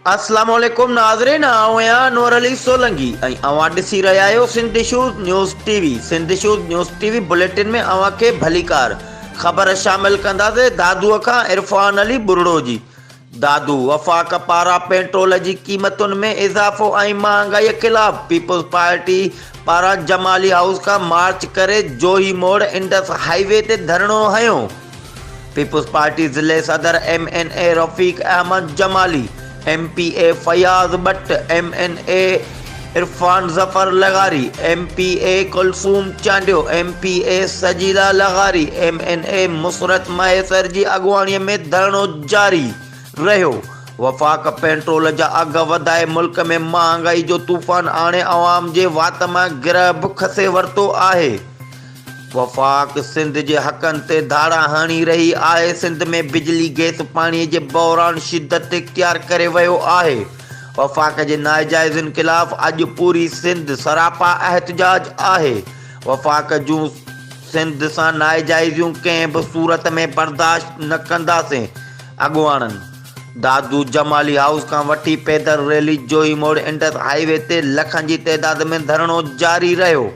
अस्सलाम वालेकुम नाज़रीन, आऊं आहियां नूर अली सोलंकी ऐं अवां ॾिसी रहिया आहियो Sindh issues news TV. Sindh issues news TV bulletin में अवां खे भलीकार ख़बर शामिल कंदासीं दादूअ खां इरफान अली बुरड़ो जी। दादू वफाक पारां पेट्रोल जी क़ीमतुनि में इज़ाफ़ो ऐं महांगाई ख़िलाफ़ पीपल्स पार्टी पारां जमाली हाउस खां मार्च करे जोही मोड़ इंडस हाईवे ते धरणो हयो। पीपल्स पार्टी ज़िले सदर MNA रफ़ीक Ahmad Jamali, MPA Fayaz Bhatt, MNA Irfan Zafar लगारी, MPA Kulsoom Chandio, MPA सजीला लगारी, MNA Musarrat Mahesar जी अॻुवाणीअ में धरणो जारी रहियो। वफ़ाक पेट्रोल जा अघ वधाए मुल्क में महांगाई जो तूफ़ान आणे अवाम जे वात मां गिरह खसे वरितो आहे। वफ़ाक सिंध जे हक़नि ते धाड़ा हणी रही आहे। सिंध में बिजली गैस पाणीअ जे बहिरान शिदत इख्तियार करे वियो आहे। वफ़ाक जे नाजाइज़नि ख़िलाफ़ अॼु पूरी सिंध सरापा एहतजाज आहे। वफ़ाक जूं सिंध सां नाजाइज़ियूं कंहिं बि सूरत में बर्दाश्त न कंदासीं। अॻुवाणनि दादू जमाली हाउस खां वठी पैदल रैली जोही मोड़ इंडस हाईवे ते लखनि जी तइदाद में धरणो जारी रहियो।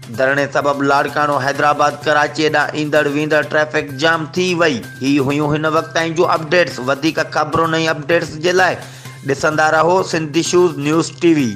धरणे सबबु लाड़कानो हैदराबाद कराची ॾांहुं ईंदड़ वेंदड़ ट्रैफ़िक जाम थी वई। ही हुयूं हिन वक़्त ताईं जूं अपडेट्स। वधीक ख़बरूं ऐं अपडेट्स जे लाइ ॾिसंदा रहो सिंध इशूज़ न्यूज़ टीवी।